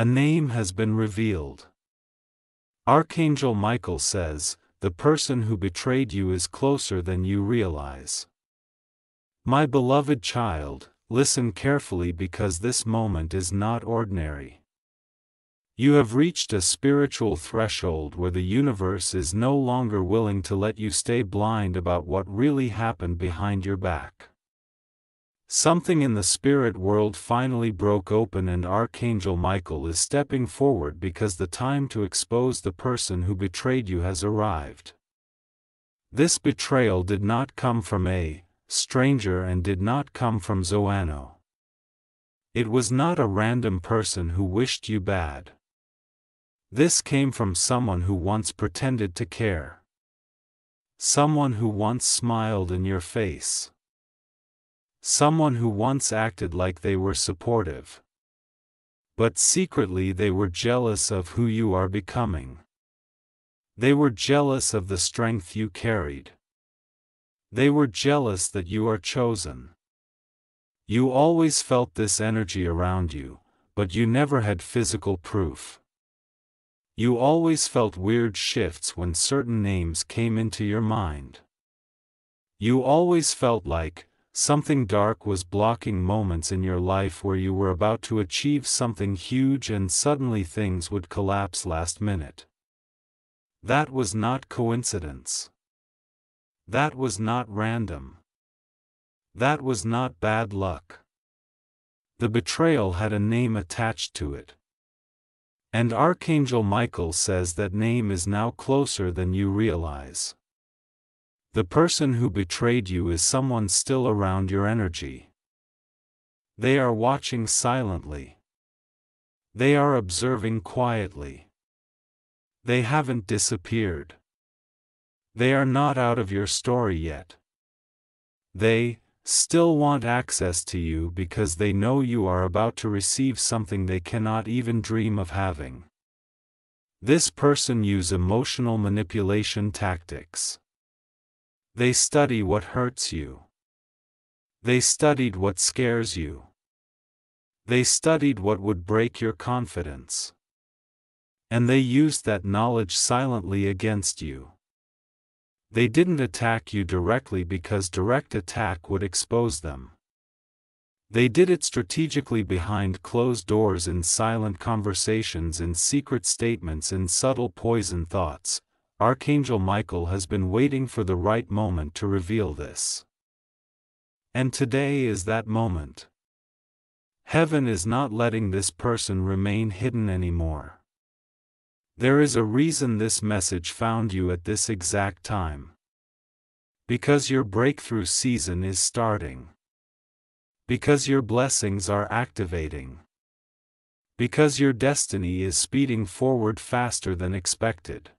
A name has been revealed. Archangel Michael says, the person who betrayed you is closer than you realize. My beloved child, listen carefully because this moment is not ordinary. You have reached a spiritual threshold where the universe is no longer willing to let you stay blind about what really happened behind your back. Something in the spirit world finally broke open and Archangel Michael is stepping forward because the time to expose the person who betrayed you has arrived. This betrayal did not come from a stranger and did not come from Zoano. It was not a random person who wished you bad. This came from someone who once pretended to care. Someone who once smiled in your face. Someone who once acted like they were supportive. But secretly they were jealous of who you are becoming. They were jealous of the strength you carried. They were jealous that you are chosen. You always felt this energy around you, but you never had physical proof. You always felt weird shifts when certain names came into your mind. You always felt like something dark was blocking moments in your life where you were about to achieve something huge and suddenly things would collapse last minute. That was not coincidence. That was not random. That was not bad luck. The betrayal had a name attached to it. And Archangel Michael says that name is now closer than you realize. The person who betrayed you is someone still around your energy. They are watching silently. They are observing quietly. They haven't disappeared. They are not out of your story yet. They still want access to you because they know you are about to receive something they cannot even dream of having. This person uses emotional manipulation tactics. They study what hurts you. They studied what scares you. They studied what would break your confidence. And they used that knowledge silently against you. They didn't attack you directly because direct attack would expose them. They did it strategically behind closed doors in silent conversations, in secret statements, in subtle poison thoughts. Archangel Michael has been waiting for the right moment to reveal this. And today is that moment. Heaven is not letting this person remain hidden anymore. There is a reason this message found you at this exact time. Because your breakthrough season is starting. Because your blessings are activating. Because your destiny is speeding forward faster than expected.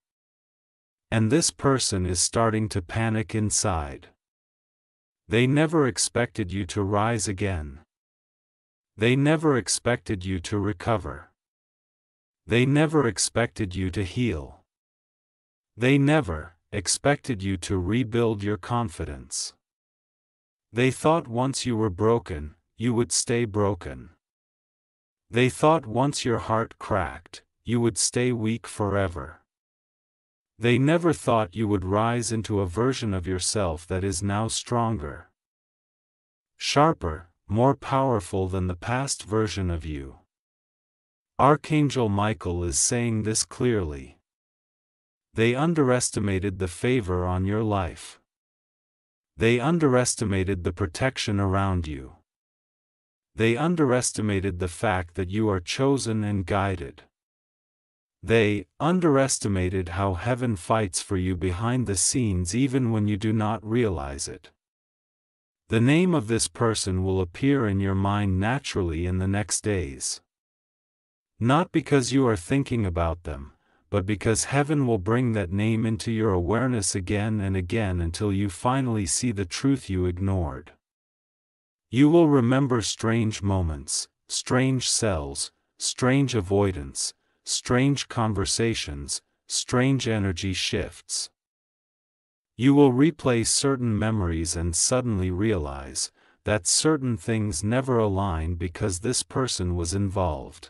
And this person is starting to panic inside. They never expected you to rise again. They never expected you to recover. They never expected you to heal. They never expected you to rebuild your confidence. They thought once you were broken, you would stay broken. They thought once your heart cracked, you would stay weak forever. They never thought you would rise into a version of yourself that is now stronger, sharper, more powerful than the past version of you. Archangel Michael is saying this clearly. They underestimated the favor on your life. They underestimated the protection around you. They underestimated the fact that you are chosen and guided. They underestimated how heaven fights for you behind the scenes even when you do not realize it. The name of this person will appear in your mind naturally in the next days. Not because you are thinking about them, but because heaven will bring that name into your awareness again and again until you finally see the truth you ignored. You will remember strange moments, strange cells, strange avoidance, strange conversations, strange energy shifts. You will replay certain memories and suddenly realize that certain things never align because this person was involved.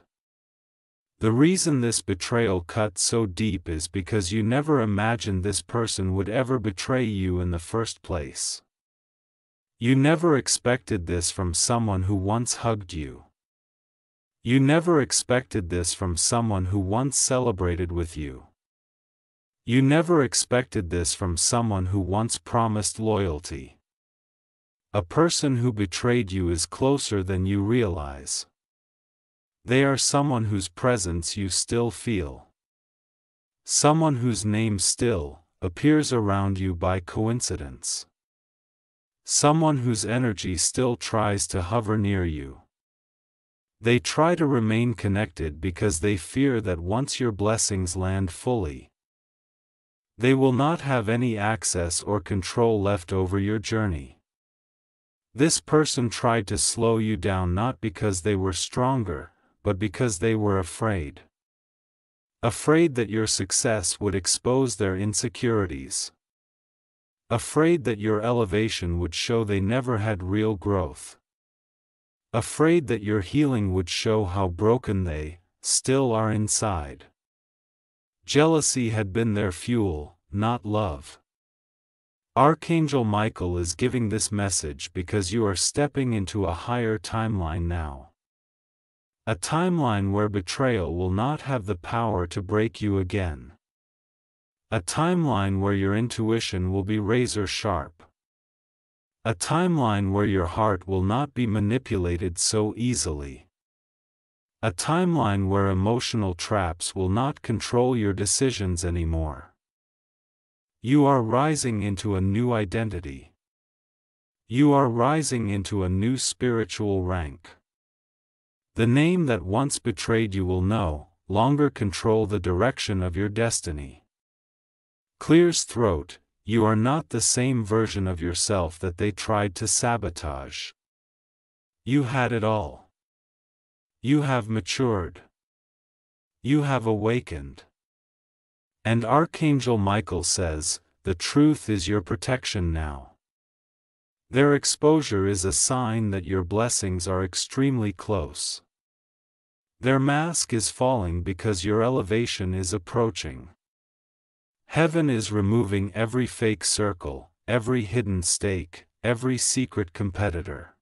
The reason this betrayal cut so deep is because you never imagined this person would ever betray you in the first place. You never expected this from someone who once hugged you. You never expected this from someone who once celebrated with you. You never expected this from someone who once promised loyalty. A person who betrayed you is closer than you realize. They are someone whose presence you still feel. Someone whose name still appears around you by coincidence. Someone whose energy still tries to hover near you. They try to remain connected because they fear that once your blessings land fully, they will not have any access or control left over your journey. This person tried to slow you down not because they were stronger, but because they were afraid. Afraid that your success would expose their insecurities. Afraid that your elevation would show they never had real growth. Afraid that your healing would show how broken they still are inside. Jealousy had been their fuel, not love. Archangel Michael is giving this message because you are stepping into a higher timeline now. A timeline where betrayal will not have the power to break you again. A timeline where your intuition will be razor sharp. A timeline where your heart will not be manipulated so easily. A timeline where emotional traps will not control your decisions anymore. You are rising into a new identity. You are rising into a new spiritual rank. The name that once betrayed you will no longer control the direction of your destiny. Clears throat, you are not the same version of yourself that they tried to sabotage. You had it all. You have matured. You have awakened. And Archangel Michael says, the truth is your protection now. Their exposure is a sign that your blessings are extremely close. Their mask is falling because your elevation is approaching. Heaven is removing every fake circle, every hidden stake, every secret competitor.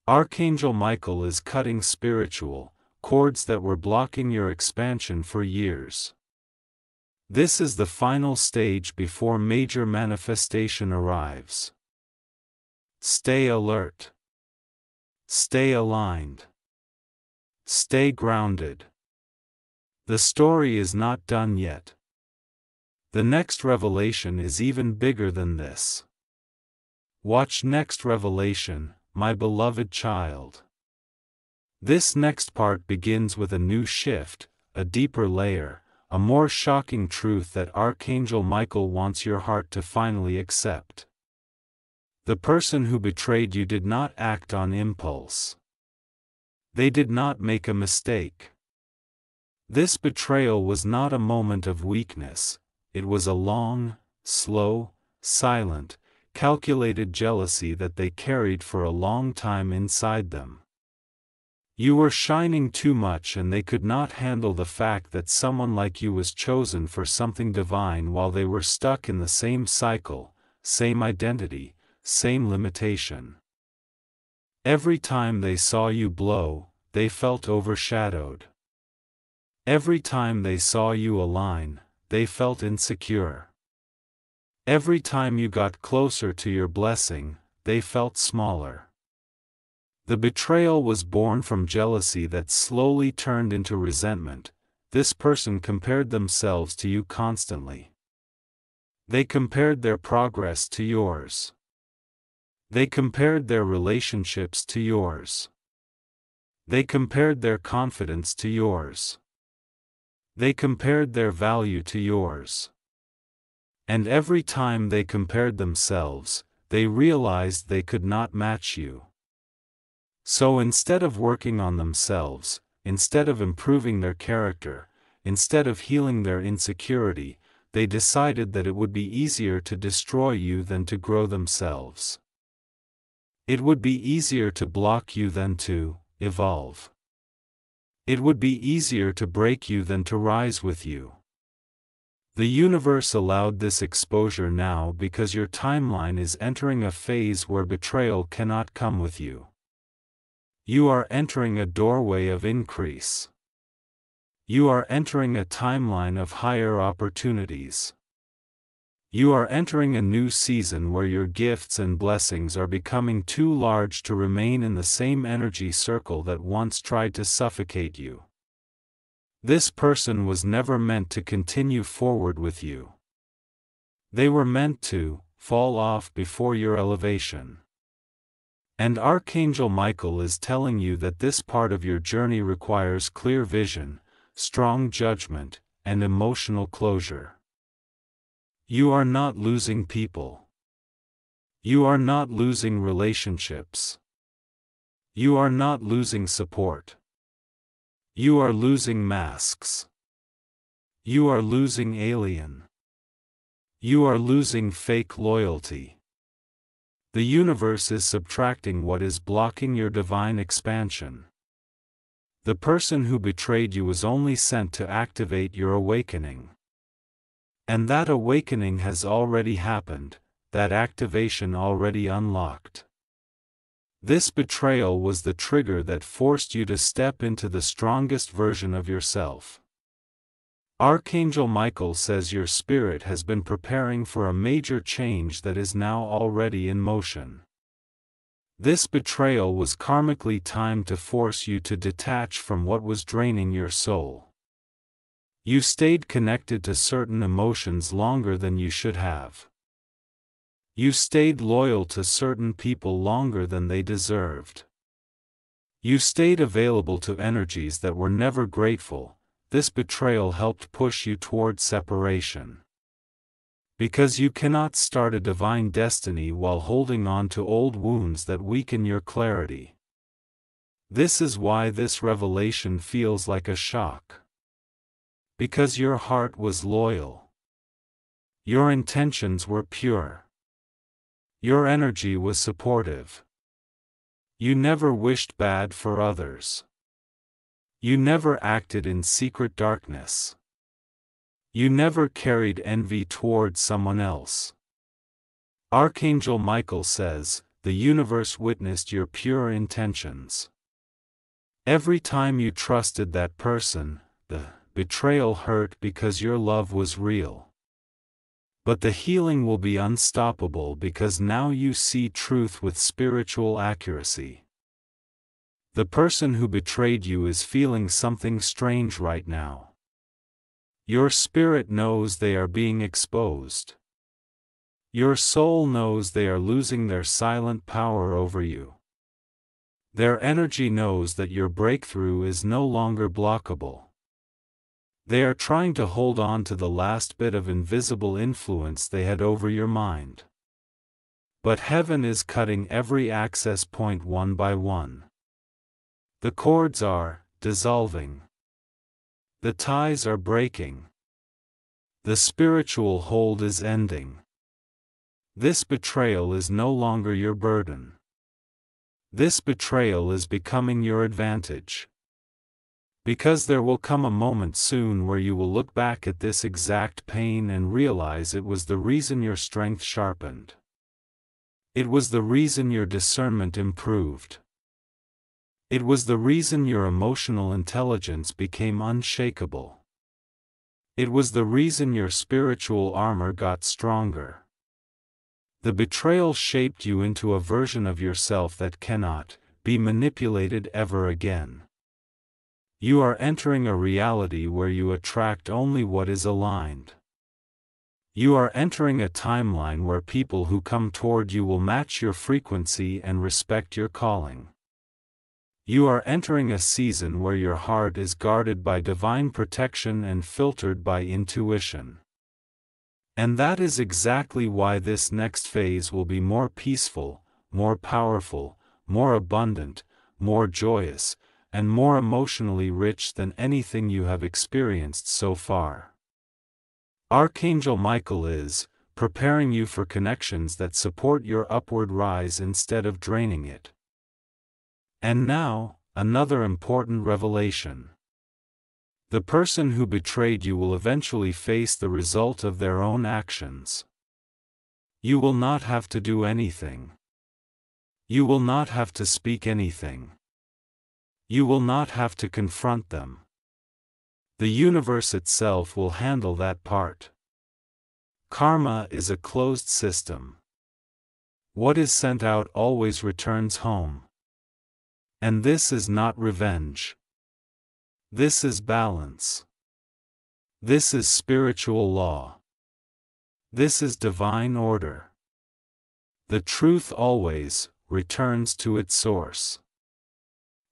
Archangel Michael is cutting spiritual cords that were blocking your expansion for years. This is the final stage before major manifestation arrives. Stay alert. Stay aligned. Stay grounded. The story is not done yet. The next revelation is even bigger than this. Watch next revelation, my beloved child. This next part begins with a new shift, a deeper layer, a more shocking truth that Archangel Michael wants your heart to finally accept. The person who betrayed you did not act on impulse. They did not make a mistake. This betrayal was not a moment of weakness, it was a long, slow, silent, calculated jealousy that they carried for a long time inside them. You were shining too much and they could not handle the fact that someone like you was chosen for something divine while they were stuck in the same cycle, same identity, same limitation. Every time they saw you blow, they felt overshadowed. Every time they saw you align, they felt insecure. Every time you got closer to your blessing, they felt smaller. The betrayal was born from jealousy that slowly turned into resentment. This person compared themselves to you constantly. They compared their progress to yours. They compared their relationships to yours. They compared their confidence to yours. They compared their value to yours. And every time they compared themselves, they realized they could not match you. So instead of working on themselves, instead of improving their character, instead of healing their insecurity, they decided that it would be easier to destroy you than to grow themselves. It would be easier to block you than to evolve. It would be easier to break you than to rise with you. The universe allowed this exposure now because your timeline is entering a phase where betrayal cannot come with you. You are entering a doorway of increase. You are entering a timeline of higher opportunities. You are entering a new season where your gifts and blessings are becoming too large to remain in the same energy circle that once tried to suffocate you. This person was never meant to continue forward with you. They were meant to fall off before your elevation. And Archangel Michael is telling you that this part of your journey requires clear vision, strong judgment, and emotional closure. You are not losing people. You are not losing relationships. You are not losing support. You are losing masks. You are losing alien. You are losing fake loyalty. The universe is subtracting what is blocking your divine expansion. The person who betrayed you was only sent to activate your awakening. And that awakening has already happened, that activation already unlocked. This betrayal was the trigger that forced you to step into the strongest version of yourself. Archangel Michael says your spirit has been preparing for a major change that is now already in motion. This betrayal was karmically timed to force you to detach from what was draining your soul. You stayed connected to certain emotions longer than you should have. You stayed loyal to certain people longer than they deserved. You stayed available to energies that were never grateful. This betrayal helped push you toward separation. Because you cannot start a divine destiny while holding on to old wounds that weaken your clarity. This is why this revelation feels like a shock. Because your heart was loyal. Your intentions were pure. Your energy was supportive. You never wished bad for others. You never acted in secret darkness. You never carried envy toward someone else. Archangel Michael says, the universe witnessed your pure intentions. Every time you trusted that person, the betrayal hurt because your love was real. But the healing will be unstoppable because now you see truth with spiritual accuracy. The person who betrayed you is feeling something strange right now. Your spirit knows they are being exposed. Your soul knows they are losing their silent power over you. Their energy knows that your breakthrough is no longer blockable. They are trying to hold on to the last bit of invisible influence they had over your mind. But heaven is cutting every access point one by one. The cords are dissolving. The ties are breaking. The spiritual hold is ending. This betrayal is no longer your burden. This betrayal is becoming your advantage. Because there will come a moment soon where you will look back at this exact pain and realize it was the reason your strength sharpened. It was the reason your discernment improved. It was the reason your emotional intelligence became unshakable. It was the reason your spiritual armor got stronger. The betrayal shaped you into a version of yourself that cannot be manipulated ever again. You are entering a reality where you attract only what is aligned. You are entering a timeline where people who come toward you will match your frequency and respect your calling. You are entering a season where your heart is guarded by divine protection and filtered by intuition. And that is exactly why this next phase will be more peaceful, more powerful, more abundant, more joyous, and more emotionally rich than anything you have experienced so far. Archangel Michael is preparing you for connections that support your upward rise instead of draining it. And now, another important revelation. The person who betrayed you will eventually face the result of their own actions. You will not have to do anything. You will not have to speak anything. You will not have to confront them. The universe itself will handle that part. Karma is a closed system. What is sent out always returns home. And this is not revenge. This is balance. This is spiritual law. This is divine order. The truth always returns to its source.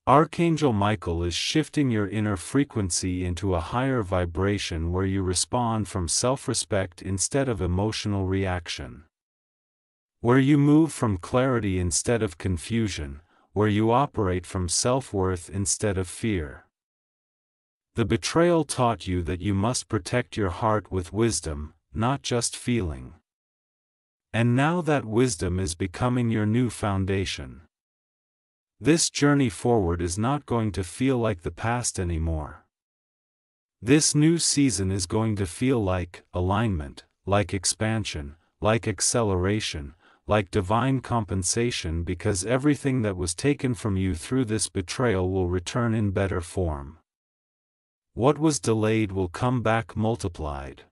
Archangel Michael is shifting your inner frequency into a higher vibration where you respond from self-respect instead of emotional reaction. Where you move from clarity instead of confusion, where you operate from self-worth instead of fear. The betrayal taught you that you must protect your heart with wisdom, not just feeling. And now that wisdom is becoming your new foundation. This journey forward is not going to feel like the past anymore. This new season is going to feel like alignment, like expansion, like acceleration, like divine compensation, because everything that was taken from you through this betrayal will return in better form. What was delayed will come back multiplied.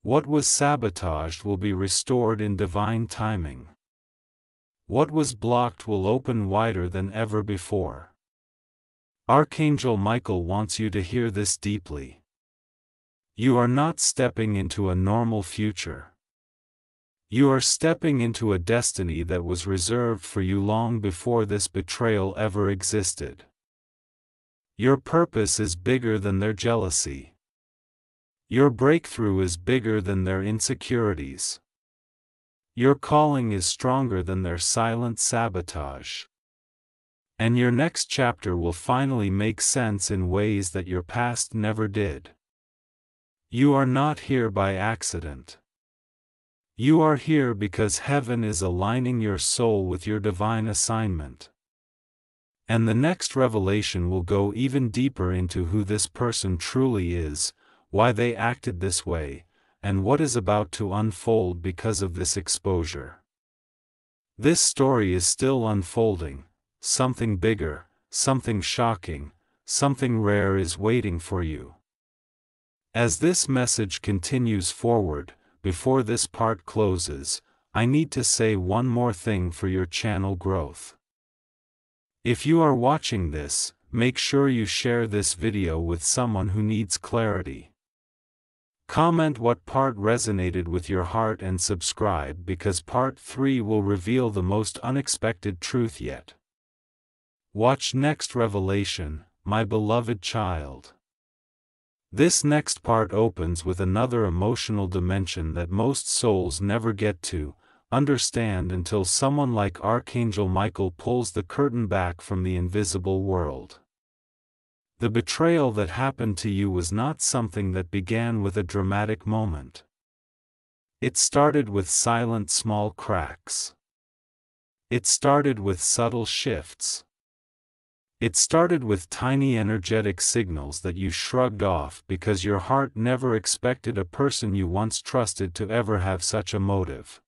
What was sabotaged will be restored in divine timing. What was blocked will open wider than ever before. Archangel Michael wants you to hear this deeply. You are not stepping into a normal future. You are stepping into a destiny that was reserved for you long before this betrayal ever existed. Your purpose is bigger than their jealousy. Your breakthrough is bigger than their insecurities. Your calling is stronger than their silent sabotage. And your next chapter will finally make sense in ways that your past never did. You are not here by accident. You are here because heaven is aligning your soul with your divine assignment. And the next revelation will go even deeper into who this person truly is, why they acted this way, and what is about to unfold because of this exposure. This story is still unfolding. Something bigger, something shocking, something rare is waiting for you. As this message continues forward, before this part closes, I need to say one more thing for your channel growth. If you are watching this, make sure you share this video with someone who needs clarity. Comment what part resonated with your heart and subscribe, because part 3 will reveal the most unexpected truth yet. Watch next revelation, my beloved child. This next part opens with another emotional dimension that most souls never get to understand until someone like Archangel Michael pulls the curtain back from the invisible world. The betrayal that happened to you was not something that began with a dramatic moment. It started with silent small cracks. It started with subtle shifts. It started with tiny energetic signals that you shrugged off because your heart never expected a person you once trusted to ever have such a motive.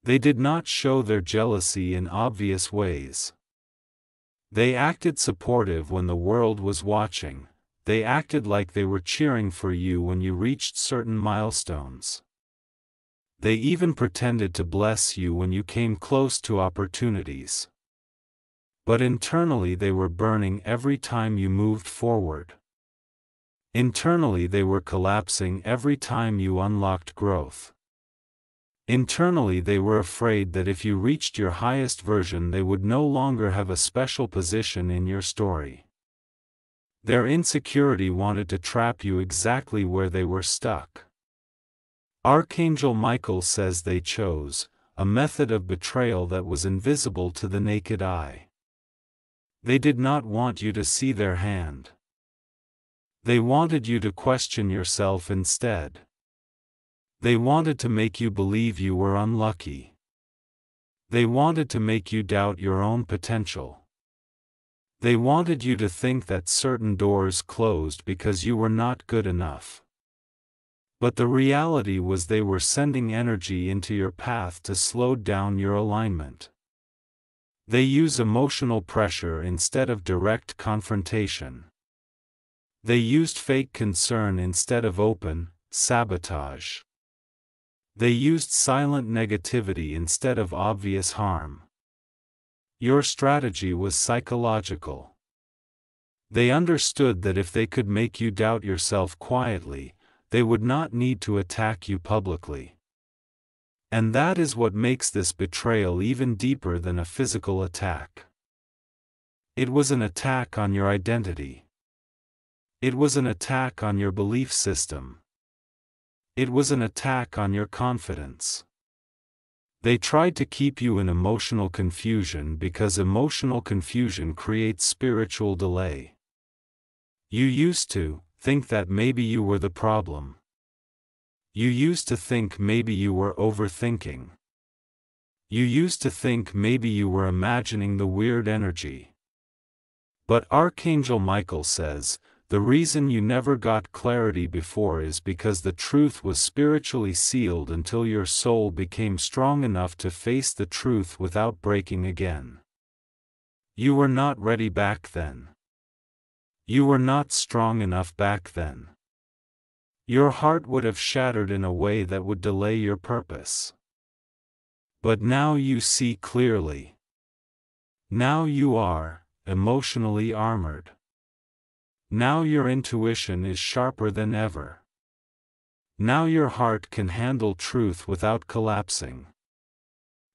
They did not show their jealousy in obvious ways. They acted supportive when the world was watching. They acted like they were cheering for you when you reached certain milestones. They even pretended to bless you when you came close to opportunities. But internally they were burning every time you moved forward. Internally they were collapsing every time you unlocked growth. Internally they were afraid that if you reached your highest version they would no longer have a special position in your story. Their insecurity wanted to trap you exactly where they were stuck. Archangel Michael says they chose a method of betrayal that was invisible to the naked eye. They did not want you to see their hand. They wanted you to question yourself instead. They wanted to make you believe you were unlucky. They wanted to make you doubt your own potential. They wanted you to think that certain doors closed because you were not good enough. But the reality was they were sending energy into your path to slow down your alignment. They use emotional pressure instead of direct confrontation. They used fake concern instead of open sabotage. They used silent negativity instead of obvious harm. Your strategy was psychological. They understood that if they could make you doubt yourself quietly, they would not need to attack you publicly. And that is what makes this betrayal even deeper than a physical attack. It was an attack on your identity. It was an attack on your belief system. It was an attack on your confidence. They tried to keep you in emotional confusion because emotional confusion creates spiritual delay. You used to think that maybe you were the problem. You used to think maybe you were overthinking. You used to think maybe you were imagining the weird energy. But Archangel Michael says, the reason you never got clarity before is because the truth was spiritually sealed until your soul became strong enough to face the truth without breaking again. You were not ready back then. You were not strong enough back then. Your heart would have shattered in a way that would delay your purpose. But now you see clearly. Now you are emotionally armored. Now your intuition is sharper than ever. Now your heart can handle truth without collapsing.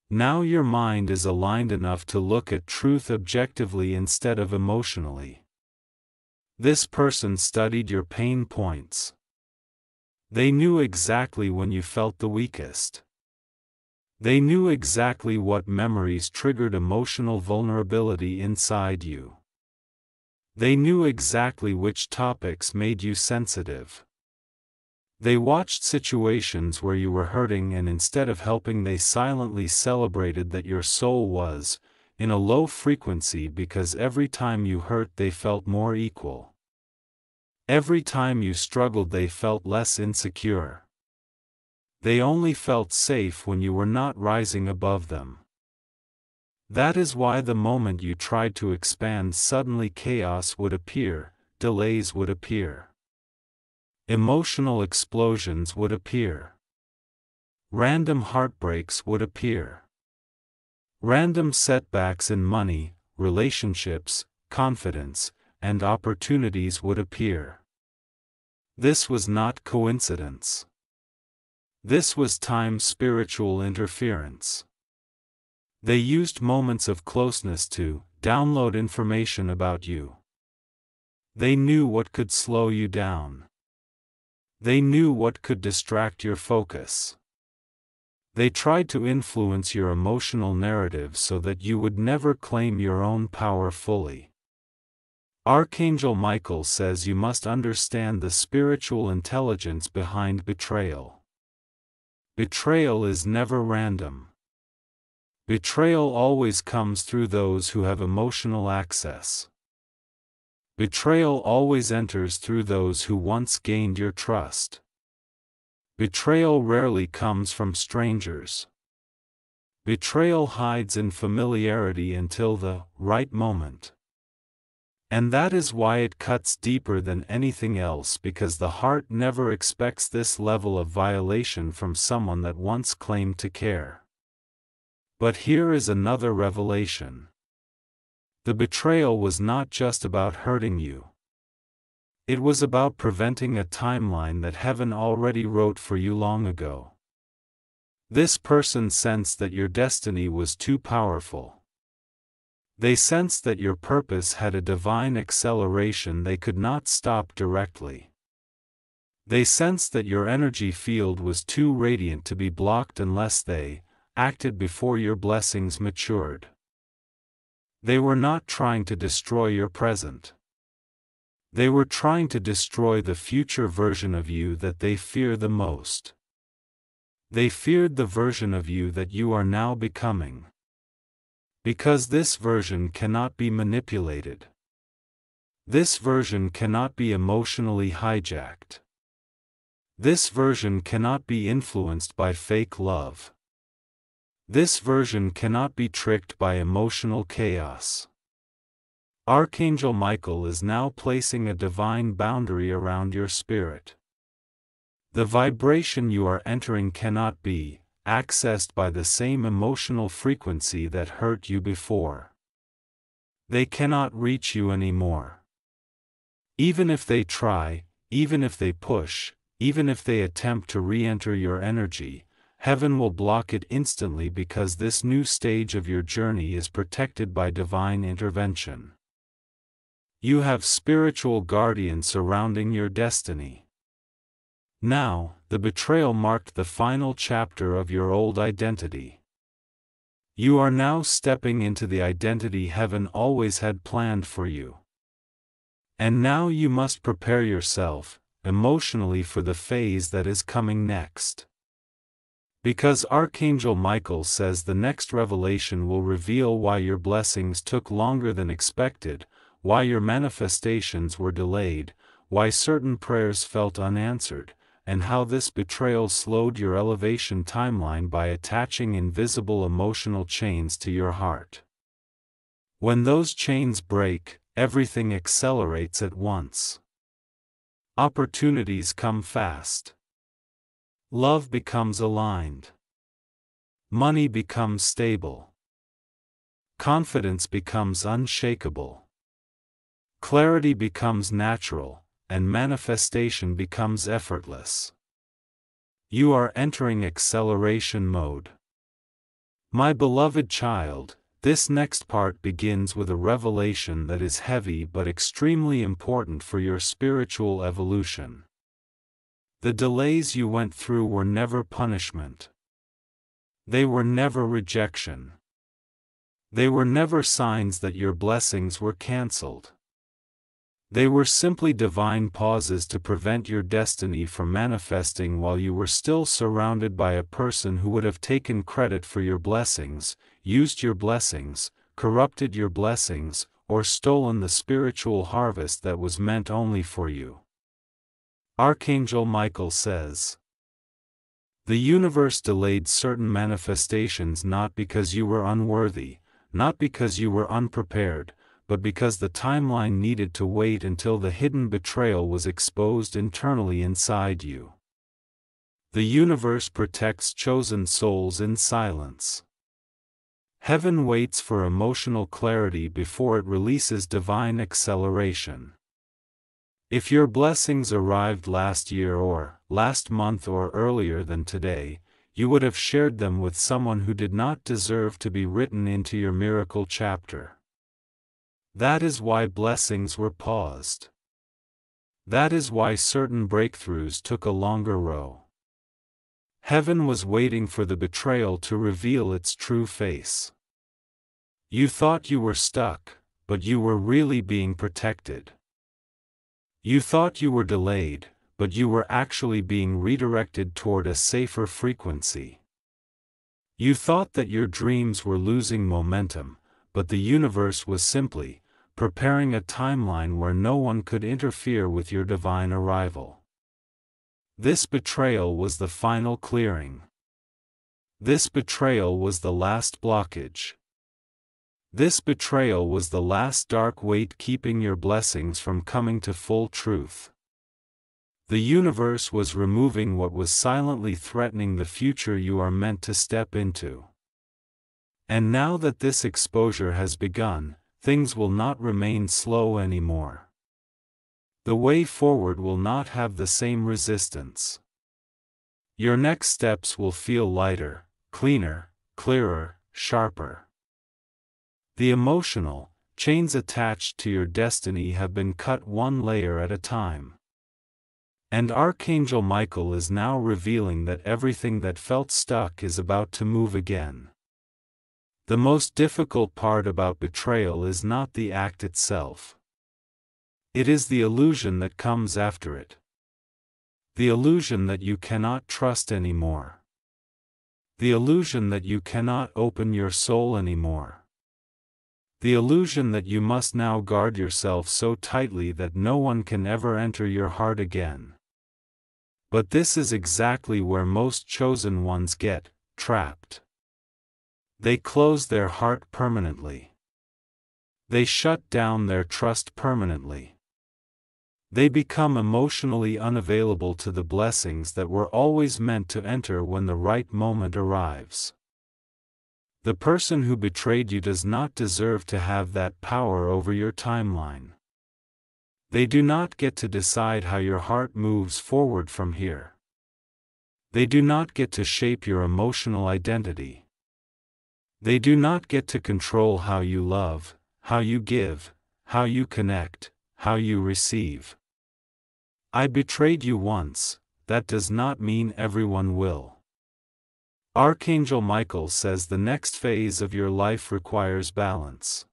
Now your mind is aligned enough to look at truth objectively instead of emotionally. This person studied your pain points. They knew exactly when you felt the weakest. They knew exactly what memories triggered emotional vulnerability inside you. They knew exactly which topics made you sensitive. They watched situations where you were hurting, and instead of helping, they silently celebrated that your soul was in a low frequency, because every time you hurt they felt more equal. Every time you struggled they felt less insecure. They only felt safe when you were not rising above them. That is why the moment you tried to expand, suddenly chaos would appear, delays would appear. Emotional explosions would appear. Random heartbreaks would appear. Random setbacks in money, relationships, confidence, and opportunities would appear. This was not coincidence. This was time's spiritual interference. They used moments of closeness to download information about you. They knew what could slow you down. They knew what could distract your focus. They tried to influence your emotional narrative so that you would never claim your own power fully. Archangel Michael says you must understand the spiritual intelligence behind betrayal. Betrayal is never random. Betrayal always comes through those who have emotional access. Betrayal always enters through those who once gained your trust. Betrayal rarely comes from strangers. Betrayal hides in familiarity until the right moment. And that is why it cuts deeper than anything else, because the heart never expects this level of violation from someone that once claimed to care. But here is another revelation. The betrayal was not just about hurting you. It was about preventing a timeline that heaven already wrote for you long ago. This person sensed that your destiny was too powerful. They sensed that your purpose had a divine acceleration they could not stop directly. They sensed that your energy field was too radiant to be blocked unless they acted before your blessings matured. They were not trying to destroy your present. They were trying to destroy the future version of you that they fear the most. They feared the version of you that you are now becoming. Because this version cannot be manipulated. This version cannot be emotionally hijacked. This version cannot be influenced by fake love. This version cannot be tricked by emotional chaos. Archangel Michael is now placing a divine boundary around your spirit. The vibration you are entering cannot be accessed by the same emotional frequency that hurt you before. They cannot reach you anymore. Even if they try, even if they push, even if they attempt to re-enter your energy, heaven will block it instantly because this new stage of your journey is protected by divine intervention. You have spiritual guardians surrounding your destiny. Now, the betrayal marked the final chapter of your old identity. You are now stepping into the identity heaven always had planned for you. And now you must prepare yourself, emotionally, for the phase that is coming next. Because Archangel Michael says the next revelation will reveal why your blessings took longer than expected, why your manifestations were delayed, why certain prayers felt unanswered, and how this betrayal slowed your elevation timeline by attaching invisible emotional chains to your heart. When those chains break, everything accelerates at once. Opportunities come fast. Love becomes aligned. Money becomes stable. Confidence becomes unshakable. Clarity becomes natural, and manifestation becomes effortless. You are entering acceleration mode. My beloved child, this next part begins with a revelation that is heavy but extremely important for your spiritual evolution. The delays you went through were never punishment. They were never rejection. They were never signs that your blessings were cancelled. They were simply divine pauses to prevent your destiny from manifesting while you were still surrounded by a person who would have taken credit for your blessings, used your blessings, corrupted your blessings, or stolen the spiritual harvest that was meant only for you. Archangel Michael says, the universe delayed certain manifestations not because you were unworthy, not because you were unprepared, but because the timeline needed to wait until the hidden betrayal was exposed internally inside you. The universe protects chosen souls in silence. Heaven waits for emotional clarity before it releases divine acceleration. If your blessings arrived last year or last month or earlier than today, you would have shared them with someone who did not deserve to be written into your miracle chapter. That is why blessings were paused. That is why certain breakthroughs took a longer row. Heaven was waiting for the betrayal to reveal its true face. You thought you were stuck, but you were really being protected. You thought you were delayed, but you were actually being redirected toward a safer frequency. You thought that your dreams were losing momentum, but the universe was simply preparing a timeline where no one could interfere with your divine arrival. This betrayal was the final clearing. This betrayal was the last blockage. This betrayal was the last dark weight keeping your blessings from coming to full truth. The universe was removing what was silently threatening the future you are meant to step into. And now that this exposure has begun, things will not remain slow anymore. The way forward will not have the same resistance. Your next steps will feel lighter, cleaner, clearer, sharper. The emotional chains attached to your destiny have been cut one layer at a time. And Archangel Michael is now revealing that everything that felt stuck is about to move again. The most difficult part about betrayal is not the act itself. It is the illusion that comes after it. The illusion that you cannot trust anymore. The illusion that you cannot open your soul anymore. The illusion that you must now guard yourself so tightly that no one can ever enter your heart again. But this is exactly where most chosen ones get trapped. They close their heart permanently. They shut down their trust permanently. They become emotionally unavailable to the blessings that were always meant to enter when the right moment arrives. The person who betrayed you does not deserve to have that power over your timeline. They do not get to decide how your heart moves forward from here. They do not get to shape your emotional identity. They do not get to control how you love, how you give, how you connect, how you receive. I betrayed you once, that does not mean everyone will. Archangel Michael says the next phase of your life requires balance.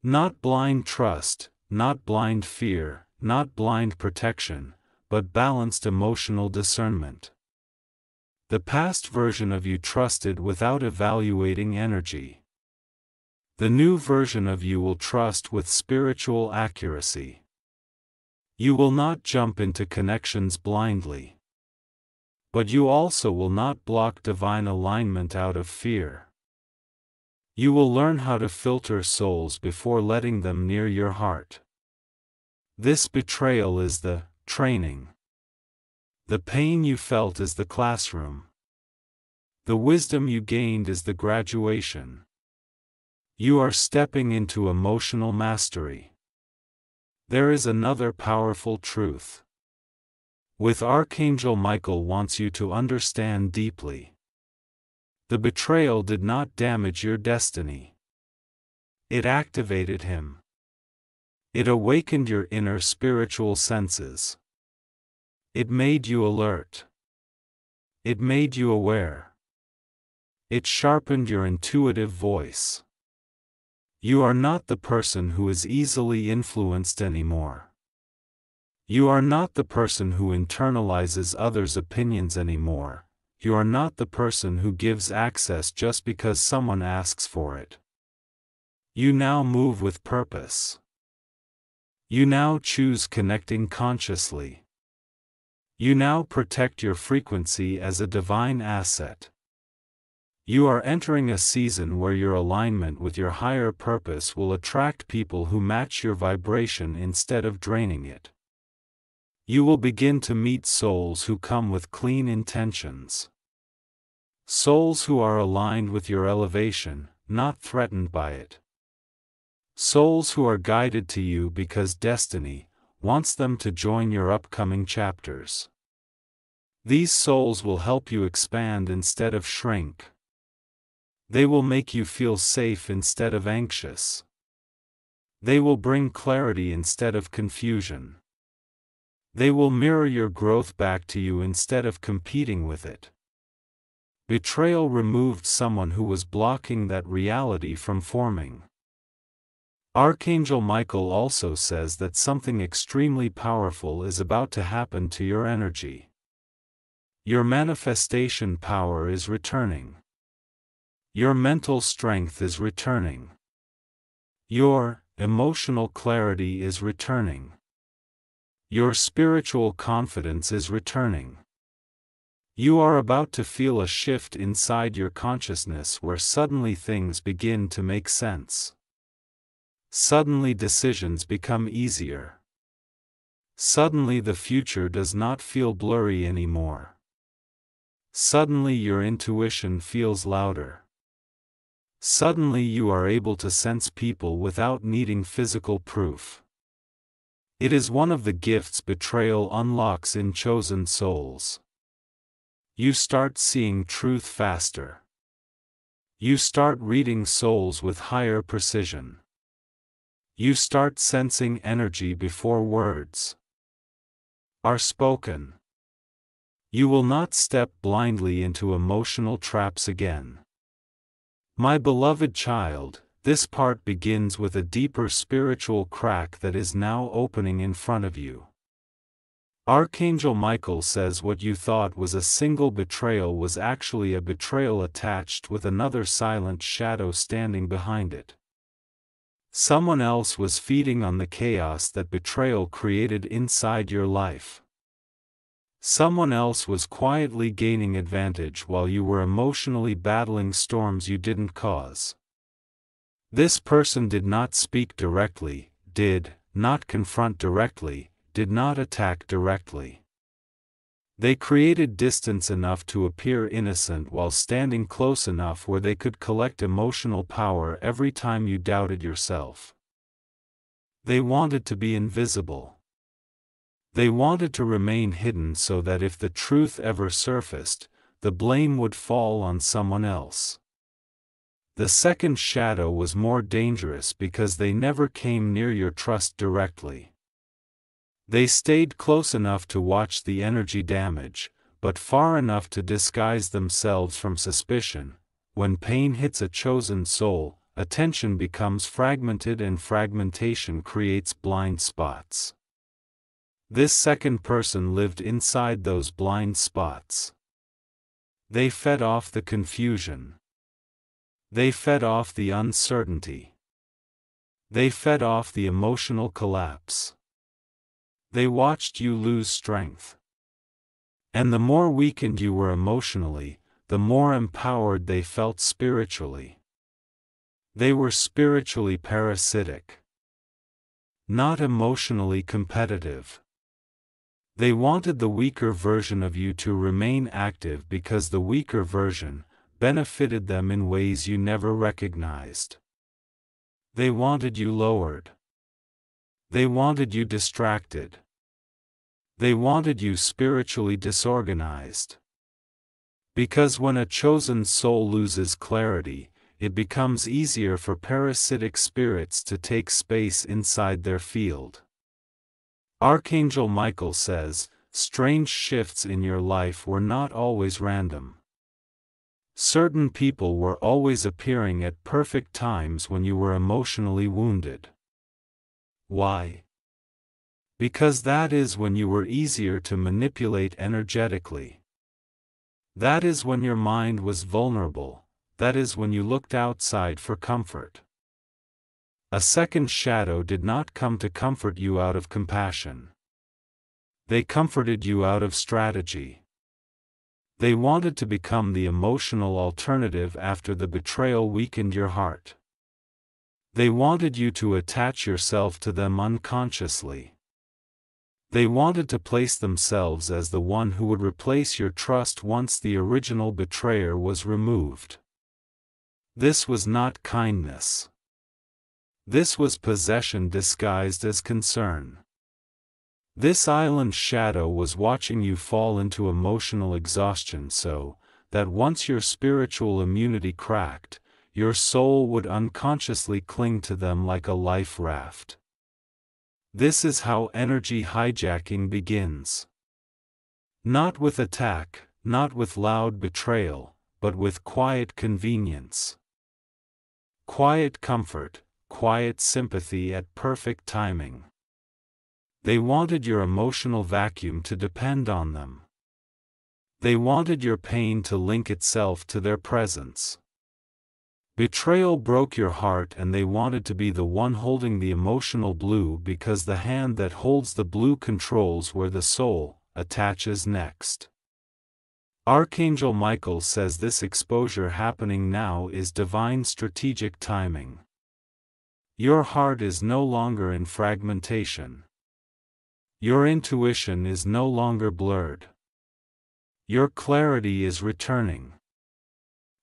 Not blind trust, not blind fear, not blind protection, but balanced emotional discernment. The past version of you trusted without evaluating energy. The new version of you will trust with spiritual accuracy. You will not jump into connections blindly. But you also will not block divine alignment out of fear. You will learn how to filter souls before letting them near your heart. This betrayal is the training. The pain you felt is the classroom. The wisdom you gained is the graduation. You are stepping into emotional mastery. There is another powerful truth. With Archangel Michael wants you to understand deeply. The betrayal did not damage your destiny. It activated him. It awakened your inner spiritual senses. It made you alert. It made you aware. It sharpened your intuitive voice. You are not the person who is easily influenced anymore. You are not the person who internalizes others' opinions anymore. You are not the person who gives access just because someone asks for it. You now move with purpose. You now choose connecting consciously. You now protect your frequency as a divine asset. You are entering a season where your alignment with your higher purpose will attract people who match your vibration instead of draining it. You will begin to meet souls who come with clean intentions. Souls who are aligned with your elevation, not threatened by it. Souls who are guided to you because destiny wants them to join your upcoming chapters. These souls will help you expand instead of shrink. They will make you feel safe instead of anxious. They will bring clarity instead of confusion. They will mirror your growth back to you instead of competing with it. Betrayal removed someone who was blocking that reality from forming. Archangel Michael also says that something extremely powerful is about to happen to your energy. Your manifestation power is returning. Your mental strength is returning. Your emotional clarity is returning. Your spiritual confidence is returning. You are about to feel a shift inside your consciousness where suddenly things begin to make sense. Suddenly decisions become easier. Suddenly the future does not feel blurry anymore. Suddenly your intuition feels louder. Suddenly you are able to sense people without needing physical proof. It is one of the gifts betrayal unlocks in chosen souls. You start seeing truth faster. You start reading souls with higher precision. You start sensing energy before words are spoken. You will not step blindly into emotional traps again. My beloved child, this part begins with a deeper spiritual crack that is now opening in front of you. Archangel Michael says what you thought was a single betrayal was actually a betrayal attached with another silent shadow standing behind it. Someone else was feeding on the chaos that betrayal created inside your life. Someone else was quietly gaining advantage while you were emotionally battling storms you didn't cause. This person did not speak directly, did not confront directly, did not attack directly. They created distance enough to appear innocent while standing close enough where they could collect emotional power every time you doubted yourself. They wanted to be invisible. They wanted to remain hidden so that if the truth ever surfaced, the blame would fall on someone else. The second shadow was more dangerous because they never came near your trust directly. They stayed close enough to watch the energy damage, but far enough to disguise themselves from suspicion. When pain hits a chosen soul, attention becomes fragmented and fragmentation creates blind spots. This second person lived inside those blind spots. They fed off the confusion. They fed off the uncertainty. They fed off the emotional collapse. They watched you lose strength. And the more weakened you were emotionally, the more empowered they felt spiritually. They were spiritually parasitic, not emotionally competitive. They wanted the weaker version of you to remain active because the weaker version benefited them in ways you never recognized. They wanted you lowered. They wanted you distracted. They wanted you spiritually disorganized. Because when a chosen soul loses clarity, it becomes easier for parasitic spirits to take space inside their field. Archangel Michael says, strange shifts in your life were not always random. Certain people were always appearing at perfect times when you were emotionally wounded. Why? Because that is when you were easier to manipulate energetically. That is when your mind was vulnerable, that is when you looked outside for comfort. A second shadow did not come to comfort you out of compassion. They comforted you out of strategy. They wanted to become the emotional alternative after the betrayal weakened your heart. They wanted you to attach yourself to them unconsciously. They wanted to place themselves as the one who would replace your trust once the original betrayer was removed. This was not kindness. This was possession disguised as concern. This island shadow was watching you fall into emotional exhaustion so that once your spiritual immunity cracked, your soul would unconsciously cling to them like a life raft. This is how energy hijacking begins. Not with attack, not with loud betrayal, but with quiet convenience. Quiet comfort, quiet sympathy at perfect timing. They wanted your emotional vacuum to depend on them. They wanted your pain to link itself to their presence. Betrayal broke your heart and they wanted to be the one holding the emotional blue because the hand that holds the blue controls where the soul attaches next. Archangel Michael says this exposure happening now is divine strategic timing. Your heart is no longer in fragmentation. Your intuition is no longer blurred. Your clarity is returning.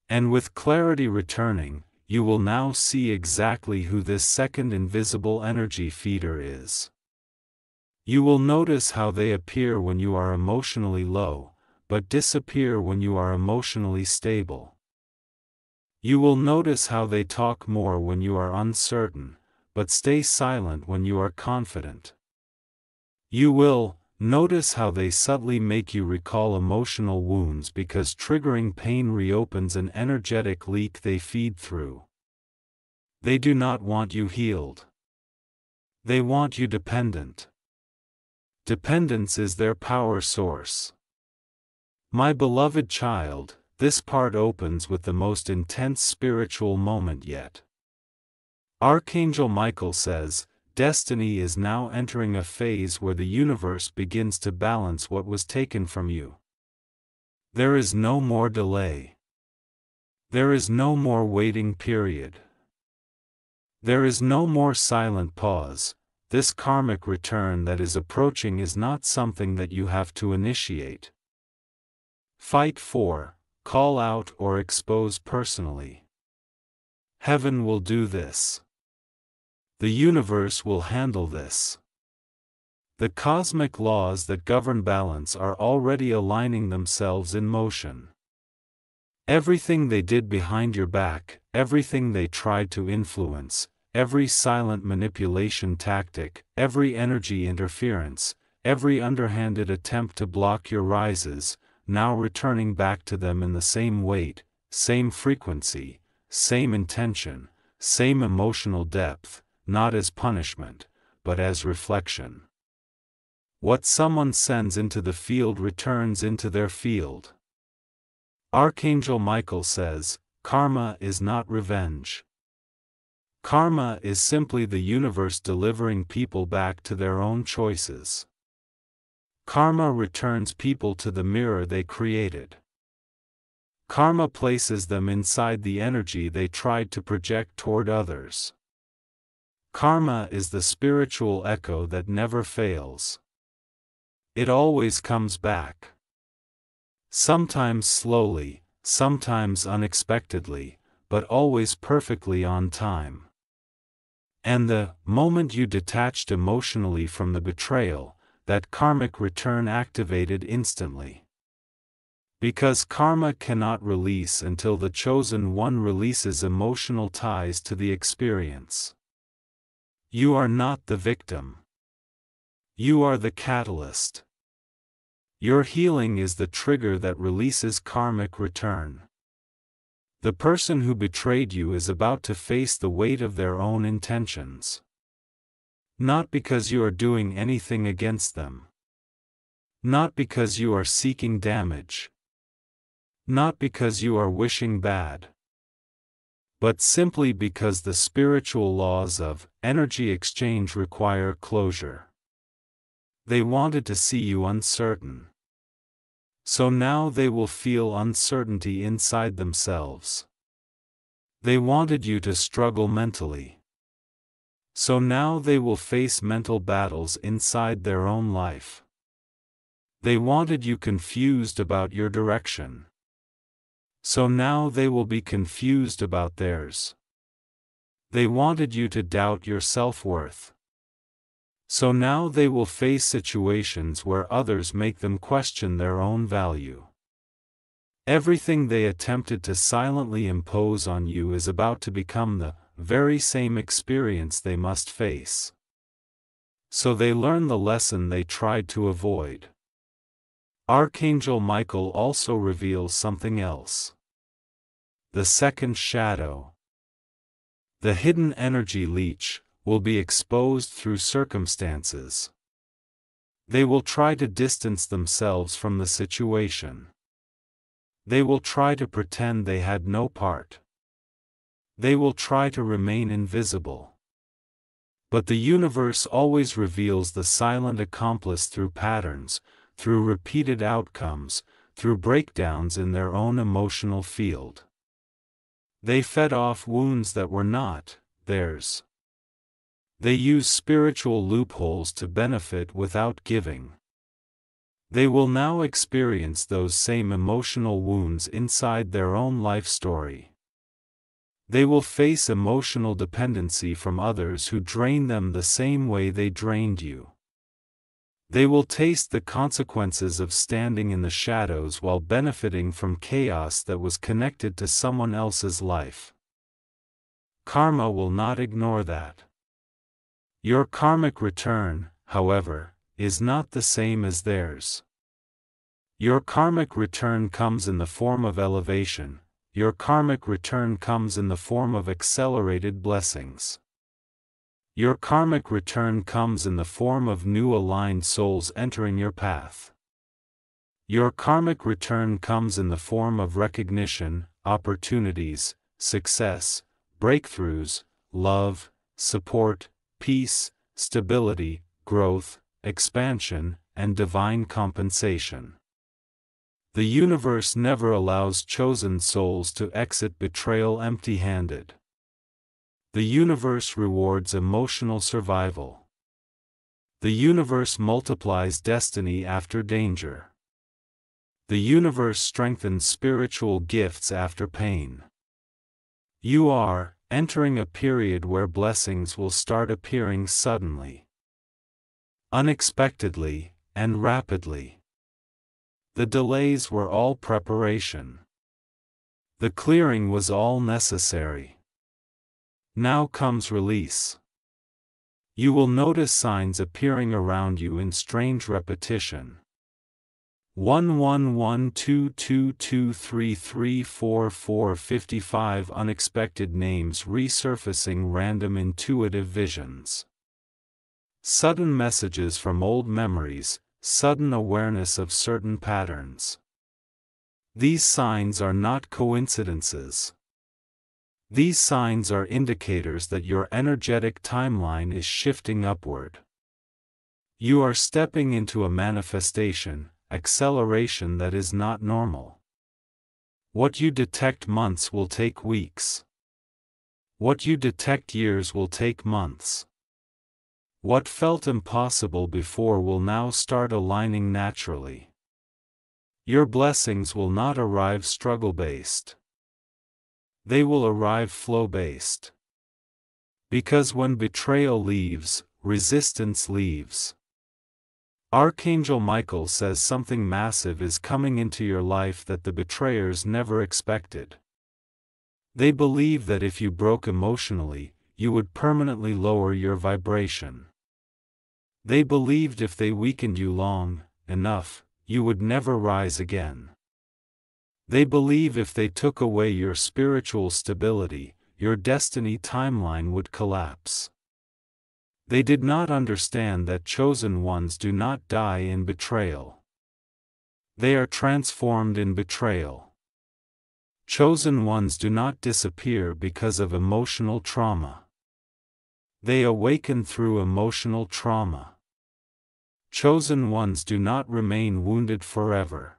And with clarity returning, you will now see exactly who this second invisible energy feeder is. You will notice how they appear when you are emotionally low, but disappear when you are emotionally stable. You will notice how they talk more when you are uncertain, but stay silent when you are confident. You will notice how they subtly make you recall emotional wounds because triggering pain reopens an energetic leak they feed through. They do not want you healed. They want you dependent. Dependence is their power source. My beloved child, this part opens with the most intense spiritual moment yet. Archangel Michael says, destiny is now entering a phase where the universe begins to balance what was taken from you. There is no more delay. There is no more waiting period. There is no more silent pause. This karmic return that is approaching is not something that you have to initiate, fight for, call out, or expose personally. Heaven will do this. The universe will handle this. The cosmic laws that govern balance are already aligning themselves in motion. Everything they did behind your back, everything they tried to influence, every silent manipulation tactic, every energy interference, every underhanded attempt to block your rises, now returning back to them in the same weight, same frequency, same intention, same emotional depth, not as punishment, but as reflection. What someone sends into the field returns into their field. Archangel Michael says, karma is not revenge. Karma is simply the universe delivering people back to their own choices. Karma returns people to the mirror they created. Karma places them inside the energy they tried to project toward others. Karma is the spiritual echo that never fails. It always comes back. Sometimes slowly, sometimes unexpectedly, but always perfectly on time. And the moment you detached emotionally from the betrayal, that karmic return activated instantly. Because karma cannot release until the chosen one releases emotional ties to the experience. You are not the victim. You are the catalyst. Your healing is the trigger that releases karmic return. The person who betrayed you is about to face the weight of their own intentions. Not because you are doing anything against them. Not because you are seeking damage. Not because you are wishing bad. But simply because the spiritual laws of energy exchange require closure. They wanted to see you uncertain. So now they will feel uncertainty inside themselves. They wanted you to struggle mentally. So now they will face mental battles inside their own life. They wanted you confused about your direction. So now they will be confused about theirs. They wanted you to doubt your self-worth. So now they will face situations where others make them question their own value. Everything they attempted to silently impose on you is about to become the very same experience they must face. So they learn the lesson they tried to avoid. Archangel Michael also reveals something else. The second shadow. The hidden energy leech will be exposed through circumstances. They will try to distance themselves from the situation. They will try to pretend they had no part. They will try to remain invisible. But the universe always reveals the silent accomplice through patterns, through repeated outcomes, through breakdowns in their own emotional field. They fed off wounds that were not theirs. They use spiritual loopholes to benefit without giving. They will now experience those same emotional wounds inside their own life story. They will face emotional dependency from others who drain them the same way they drained you. They will taste the consequences of standing in the shadows while benefiting from chaos that was connected to someone else's life. Karma will not ignore that. Your karmic return, however, is not the same as theirs. Your karmic return comes in the form of elevation. Your karmic return comes in the form of accelerated blessings. Your karmic return comes in the form of new aligned souls entering your path. Your karmic return comes in the form of recognition, opportunities, success, breakthroughs, love, support, peace, stability, growth, expansion, and divine compensation. The universe never allows chosen souls to exit betrayal empty-handed. The universe rewards emotional survival. The universe multiplies destiny after danger. The universe strengthens spiritual gifts after pain. You are entering a period where blessings will start appearing suddenly, unexpectedly, and rapidly. The delays were all preparation. The clearing was all necessary. Now comes release. You will notice signs appearing around you in strange repetition. 1112223344455 unexpected names resurfacing random intuitive visions. Sudden messages from old memories, sudden awareness of certain patterns. These signs are not coincidences. These signs are indicators that your energetic timeline is shifting upward. You are stepping into a manifestation, acceleration that is not normal. What you detect months will take weeks. What you detect years will take months. What felt impossible before will now start aligning naturally. Your blessings will not arrive struggle-based. They will arrive flow-based. Because when betrayal leaves, resistance leaves. Archangel Michael says something massive is coming into your life that the betrayers never expected. They believe that if you broke emotionally, you would permanently lower your vibration. They believed if they weakened you long enough, you would never rise again. They believe if they took away your spiritual stability, your destiny timeline would collapse. They did not understand that chosen ones do not die in betrayal. They are transformed in betrayal. Chosen ones do not disappear because of emotional trauma. They awaken through emotional trauma. Chosen ones do not remain wounded forever.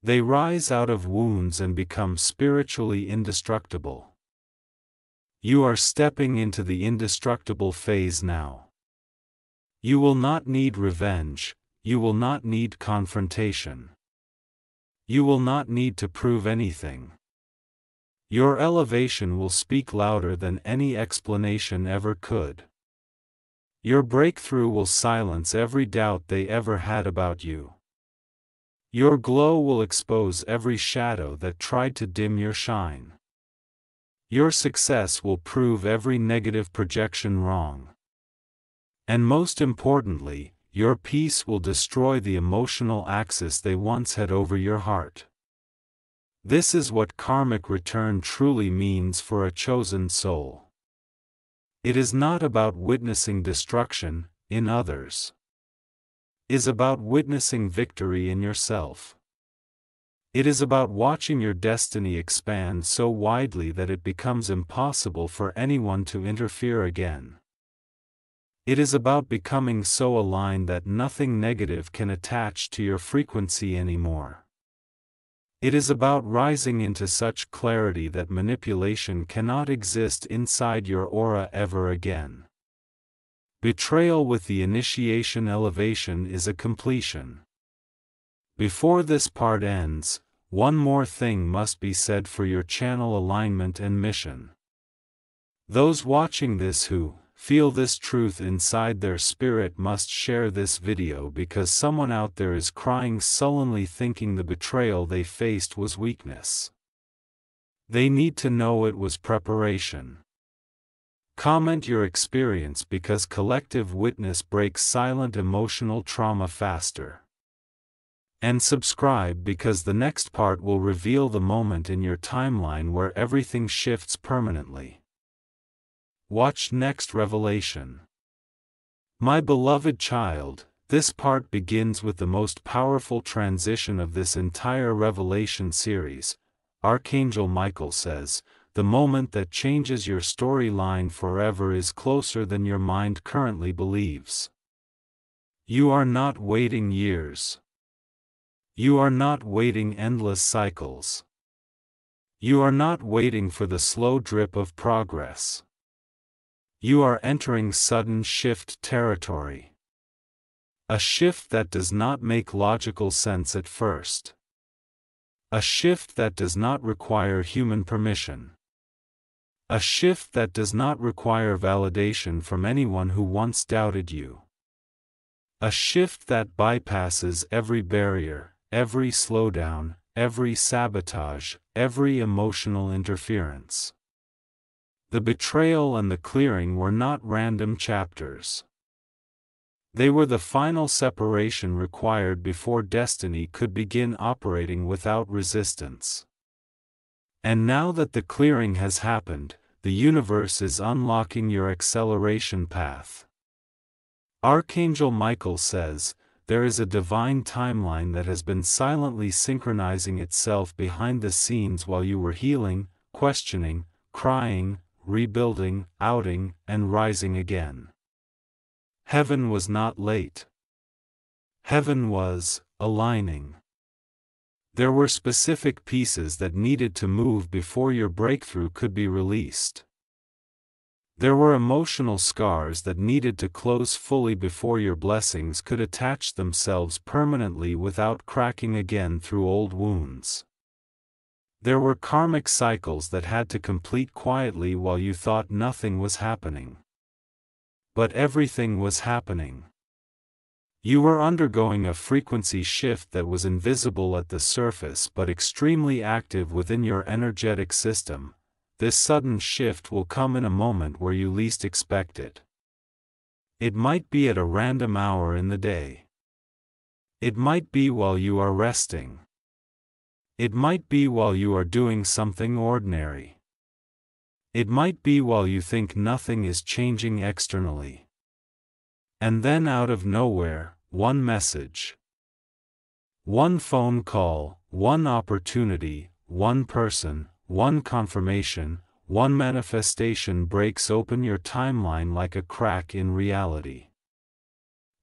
They rise out of wounds and become spiritually indestructible. You are stepping into the indestructible phase now. You will not need revenge, you will not need confrontation. You will not need to prove anything. Your elevation will speak louder than any explanation ever could. Your breakthrough will silence every doubt they ever had about you. Your glow will expose every shadow that tried to dim your shine. Your success will prove every negative projection wrong. And most importantly, your peace will destroy the emotional axis they once had over your heart. This is what karmic return truly means for a chosen soul. It is not about witnessing destruction in others. It is about witnessing victory in yourself. It is about watching your destiny expand so widely that it becomes impossible for anyone to interfere again. It is about becoming so aligned that nothing negative can attach to your frequency anymore. It is about rising into such clarity that manipulation cannot exist inside your aura ever again. Betrayal with the initiation elevation is a completion. Before this part ends, one more thing must be said for your channel alignment and mission. Those watching this who feel this truth inside their spirit must share this video because someone out there is crying sullenly thinking the betrayal they faced was weakness. They need to know it was preparation. Comment your experience because collective witness breaks silent emotional trauma faster. And subscribe because the next part will reveal the moment in your timeline where everything shifts permanently. Watch next revelation. My beloved child, this part begins with the most powerful transition of this entire revelation series. Archangel Michael says, the moment that changes your storyline forever is closer than your mind currently believes. You are not waiting years. You are not waiting endless cycles. You are not waiting for the slow drip of progress. You are entering sudden shift territory. A shift that does not make logical sense at first. A shift that does not require human permission. A shift that does not require validation from anyone who once doubted you. A shift that bypasses every barrier, every slowdown, every sabotage, every emotional interference. The betrayal and the clearing were not random chapters. They were the final separation required before destiny could begin operating without resistance. And now that the clearing has happened, the universe is unlocking your acceleration path. Archangel Michael says, there is a divine timeline that has been silently synchronizing itself behind the scenes while you were healing, questioning, crying, rebuilding, outing, and rising again. Heaven was not late. Heaven was aligning. There were specific pieces that needed to move before your breakthrough could be released. There were emotional scars that needed to close fully before your blessings could attach themselves permanently without cracking again through old wounds. There were karmic cycles that had to complete quietly while you thought nothing was happening. But everything was happening. You were undergoing a frequency shift that was invisible at the surface but extremely active within your energetic system. This sudden shift will come in a moment where you least expect it. It might be at a random hour in the day. It might be while you are resting. It might be while you are doing something ordinary. It might be while you think nothing is changing externally. And then out of nowhere, one message. One phone call, one opportunity, one person, one confirmation, one manifestation breaks open your timeline like a crack in reality.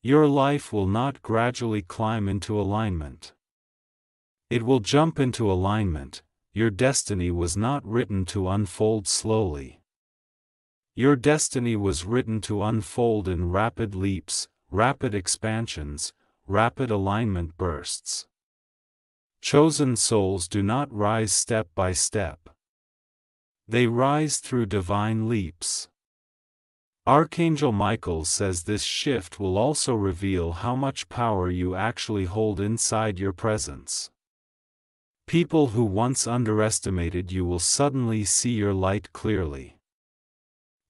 Your life will not gradually climb into alignment. It will jump into alignment. Your destiny was not written to unfold slowly. Your destiny was written to unfold in rapid leaps, rapid expansions, rapid alignment bursts. Chosen souls do not rise step by step. They rise through divine leaps. Archangel Michael says this shift will also reveal how much power you actually hold inside your presence. People who once underestimated you will suddenly see your light clearly.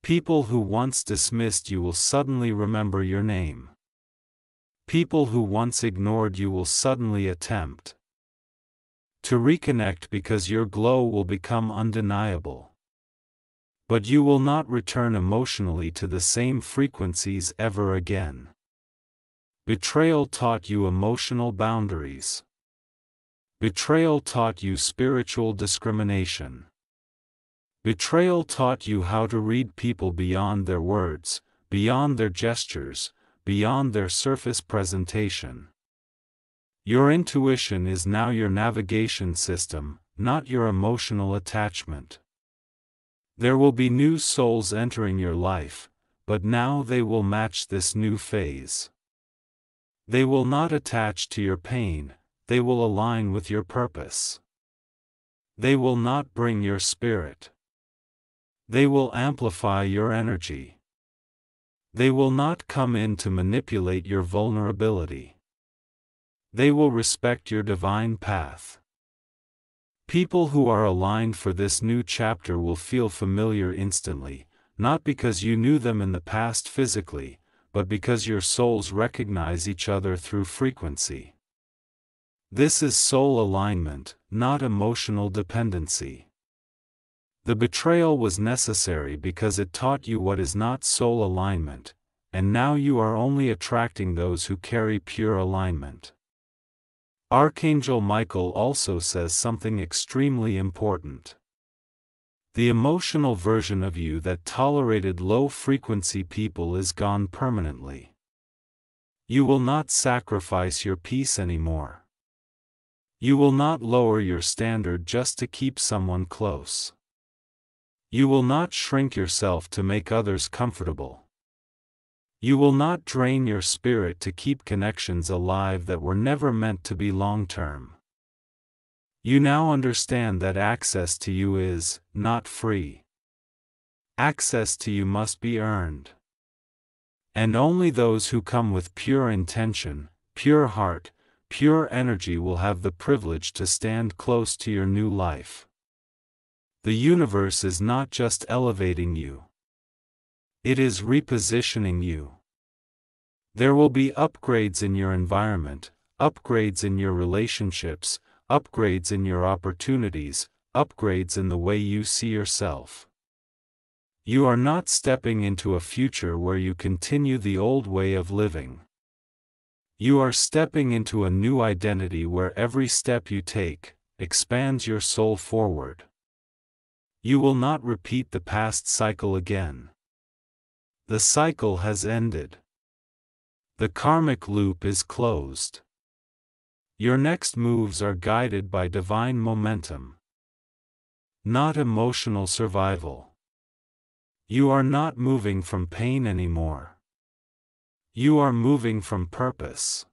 People who once dismissed you will suddenly remember your name. People who once ignored you will suddenly attempt to reconnect because your glow will become undeniable. But you will not return emotionally to the same frequencies ever again. Betrayal taught you emotional boundaries. Betrayal taught you spiritual discrimination. Betrayal taught you how to read people beyond their words, beyond their gestures, beyond their surface presentation. Your intuition is now your navigation system, not your emotional attachment. There will be new souls entering your life, but now they will match this new phase. They will not attach to your pain. They will align with your purpose. They will not bring your spirit. They will amplify your energy. They will not come in to manipulate your vulnerability. They will respect your divine path. People who are aligned for this new chapter will feel familiar instantly, not because you knew them in the past physically, but because your souls recognize each other through frequency. This is soul alignment, not emotional dependency. The betrayal was necessary because it taught you what is not soul alignment, and now you are only attracting those who carry pure alignment. Archangel Michael also says something extremely important. The emotional version of you that tolerated low-frequency people is gone permanently. You will not sacrifice your peace anymore. You will not lower your standard just to keep someone close. You will not shrink yourself to make others comfortable. You will not drain your spirit to keep connections alive that were never meant to be long-term. You now understand that access to you is not free. Access to you must be earned. And only those who come with pure intention, pure heart, pure energy will have the privilege to stand close to your new life. The universe is not just elevating you. It is repositioning you. There will be upgrades in your environment, upgrades in your relationships, upgrades in your opportunities, upgrades in the way you see yourself. You are not stepping into a future where you continue the old way of living. You are stepping into a new identity where every step you take expands your soul forward. You will not repeat the past cycle again. The cycle has ended. The karmic loop is closed. Your next moves are guided by divine momentum, not emotional survival. You are not moving from pain anymore. You are moving from purpose.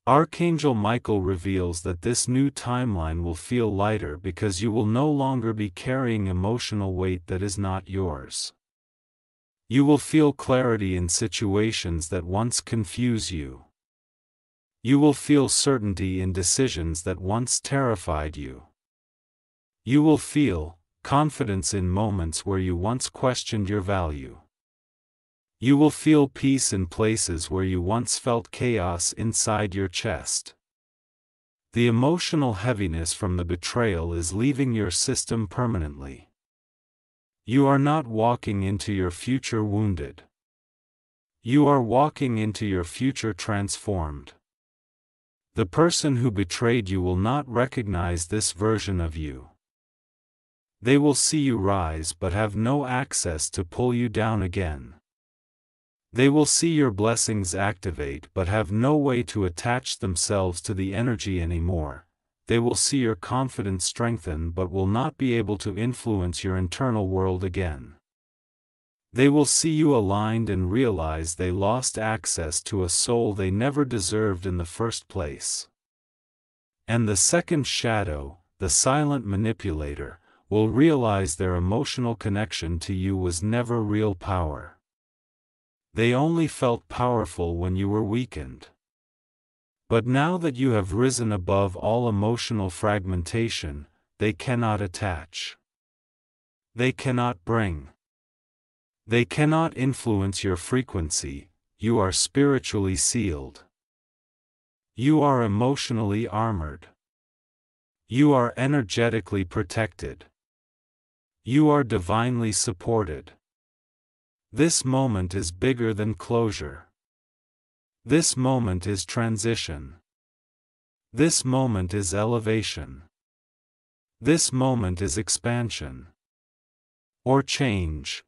Archangel Michael reveals that this new timeline will feel lighter because you will no longer be carrying emotional weight that is not yours. You will feel clarity in situations that once confuse you. You will feel certainty in decisions that once terrified you. You will feel confidence in moments where you once questioned your value. You will feel peace in places where you once felt chaos inside your chest. The emotional heaviness from the betrayal is leaving your system permanently. You are not walking into your future wounded. You are walking into your future transformed. The person who betrayed you will not recognize this version of you. They will see you rise but have no access to pull you down again. They will see your blessings activate but have no way to attach themselves to the energy anymore. They will see your confidence strengthen but will not be able to influence your internal world again. They will see you aligned and realize they lost access to a soul they never deserved in the first place. And the second shadow, the silent manipulator, will realize their emotional connection to you was never real power. They only felt powerful when you were weakened. But now that you have risen above all emotional fragmentation, they cannot attach. They cannot bring. They cannot influence your frequency. You are spiritually sealed. You are emotionally armored. You are energetically protected. You are divinely supported. This moment is bigger than closure. This moment is transition. This moment is elevation. This moment is expansion. Or change.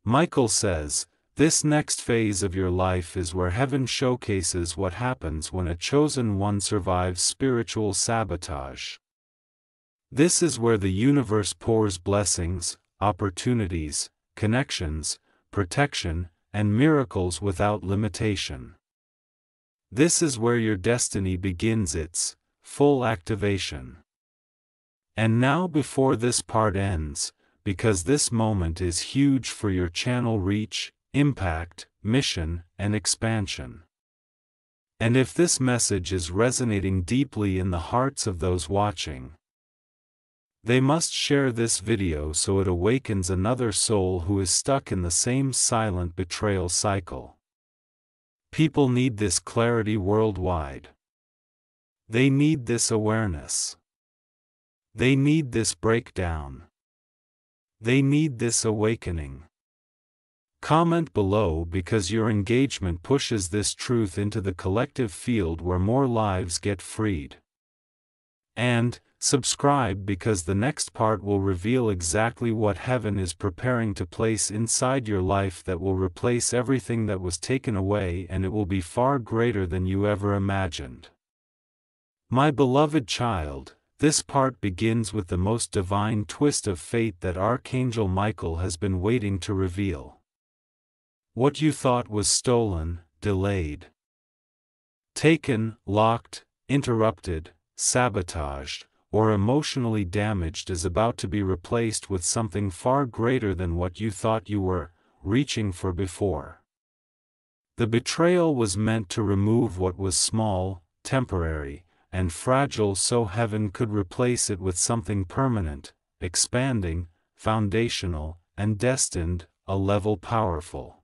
Michael says, this next phase of your life is where heaven showcases what happens when a chosen one survives spiritual sabotage. This is where the universe pours blessings, opportunities, connections, protection, and miracles without limitation. This is where your destiny begins its full activation. And now before this part ends, because this moment is huge for your channel reach, impact, mission, and expansion. And if this message is resonating deeply in the hearts of those watching, they must share this video so it awakens another soul who is stuck in the same silent betrayal cycle. People need this clarity worldwide. They need this awareness. They need this breakdown. They need this awakening. Comment below because your engagement pushes this truth into the collective field where more lives get freed. And, Subscribe because the next part will reveal exactly what heaven is preparing to place inside your life that will replace everything that was taken away, and it will be far greater than you ever imagined. My beloved child, this part begins with the most divine twist of fate that Archangel Michael has been waiting to reveal. What you thought was stolen, delayed, taken, locked, interrupted, sabotaged, or emotionally damaged is about to be replaced with something far greater than what you thought you were reaching for before. The betrayal was meant to remove what was small, temporary, and fragile so heaven could replace it with something permanent, expanding, foundational, and destined, a level powerful.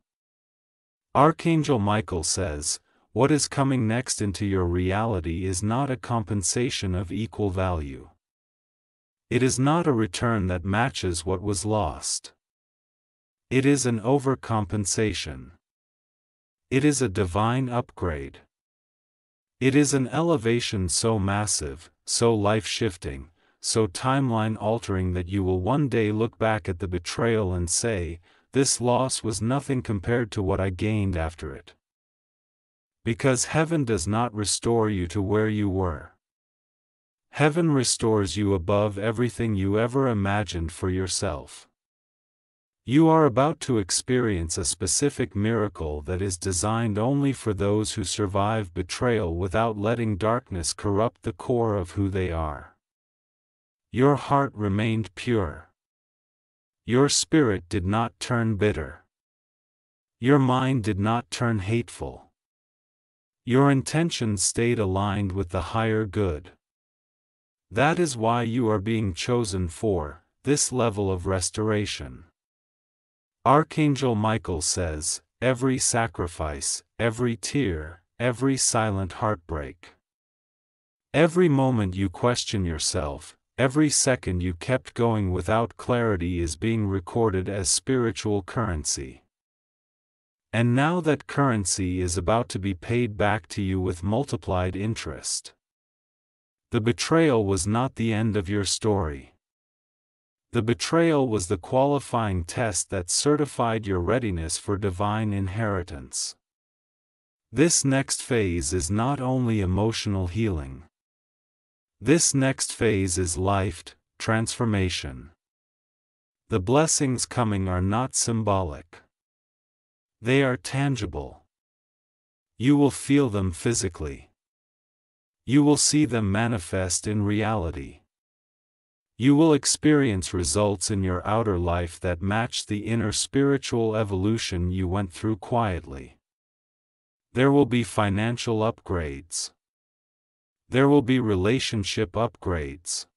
Archangel Michael says, what is coming next into your reality is not a compensation of equal value. It is not a return that matches what was lost. It is an overcompensation. It is a divine upgrade. It is an elevation so massive, so life-shifting, so timeline-altering that you will one day look back at the betrayal and say, this loss was nothing compared to what I gained after it. Because heaven does not restore you to where you were. Heaven restores you above everything you ever imagined for yourself. You are about to experience a specific miracle that is designed only for those who survive betrayal without letting darkness corrupt the core of who they are. Your heart remained pure. Your spirit did not turn bitter. Your mind did not turn hateful. Your intentions stayed aligned with the higher good. That is why you are being chosen for this level of restoration. Archangel Michael says, every sacrifice, every tear, every silent heartbreak, every moment you question yourself, every second you kept going without clarity is being recorded as spiritual currency. And now that currency is about to be paid back to you with multiplied interest. The betrayal was not the end of your story. The betrayal was the qualifying test that certified your readiness for divine inheritance. This next phase is not only emotional healing. This next phase is life transformation. The blessings coming are not symbolic. They are tangible. You will feel them physically. You will see them manifest in reality. You will experience results in your outer life that match the inner spiritual evolution you went through quietly. There will be financial upgrades. There will be relationship upgrades.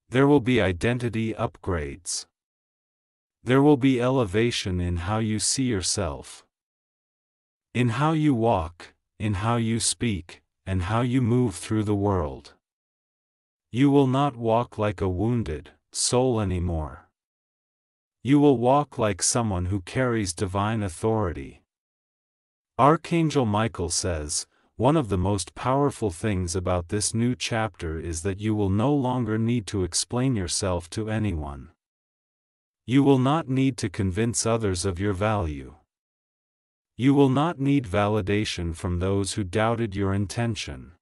There will be identity upgrades. There will be elevation in how you see yourself, in how you walk, in how you speak, and how you move through the world. You will not walk like a wounded soul anymore. You will walk like someone who carries divine authority. Archangel Michael says, one of the most powerful things about this new chapter is that you will no longer need to explain yourself to anyone. You will not need to convince others of your value. You will not need validation from those who doubted your intention.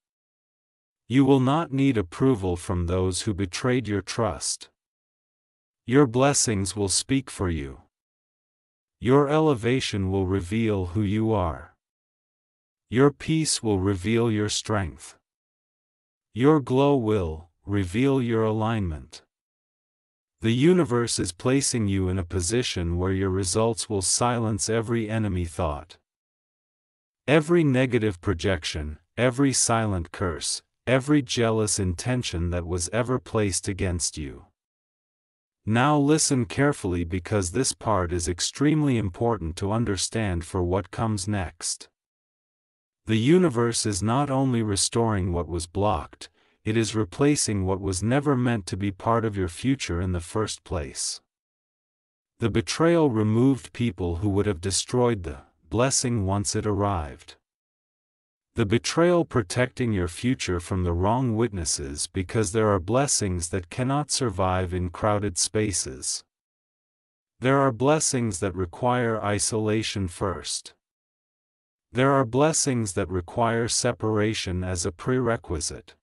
You will not need approval from those who betrayed your trust. Your blessings will speak for you. Your elevation will reveal who you are. Your peace will reveal your strength. Your glow will reveal your alignment. The universe is placing you in a position where your results will silence every enemy thought. Every negative projection, every silent curse, every jealous intention that was ever placed against you. Now listen carefully because this part is extremely important to understand for what comes next. The universe is not only restoring what was blocked, it is replacing what was never meant to be part of your future in the first place. The betrayal removed people who would have destroyed the blessing once it arrived. The betrayal protecting your future from the wrong witnesses because there are blessings that cannot survive in crowded spaces. There are blessings that require isolation first. There are blessings that require separation as a prerequisite.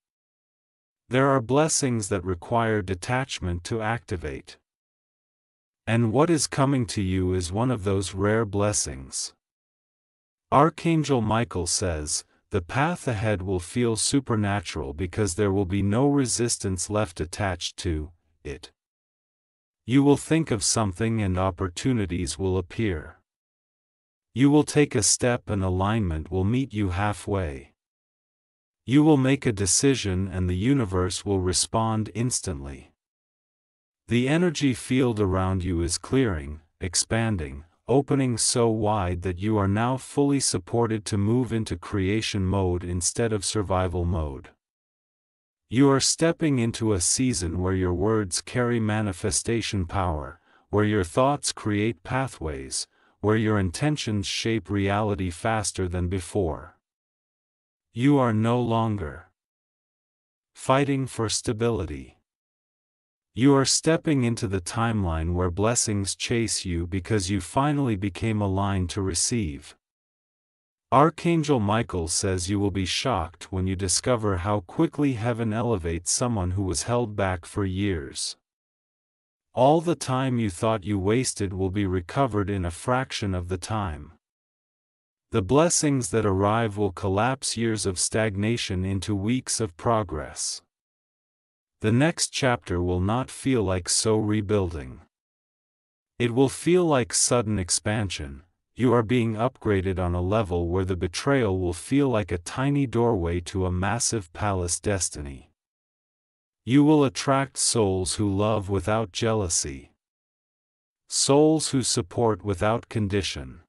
There are blessings that require detachment to activate. And what is coming to you is one of those rare blessings. Archangel Michael says, the path ahead will feel supernatural because there will be no resistance left attached to it. You will think of something and opportunities will appear. You will take a step and alignment will meet you halfway. You will make a decision and the universe will respond instantly. The energy field around you is clearing, expanding, opening so wide that you are now fully supported to move into creation mode instead of survival mode. You are stepping into a season where your words carry manifestation power, where your thoughts create pathways, where your intentions shape reality faster than before. You are no longer fighting for stability. You are stepping into the timeline where blessings chase you because you finally became aligned to receive. Archangel Michael says you will be shocked when you discover how quickly heaven elevates someone who was held back for years. All the time you thought you wasted will be recovered in a fraction of the time. The blessings that arrive will collapse years of stagnation into weeks of progress. The next chapter will not feel like rebuilding. It will feel like sudden expansion. You are being upgraded on a level where the betrayal will feel like a tiny doorway to a massive palace destiny. You will attract souls who love without jealousy. Souls who support without condition.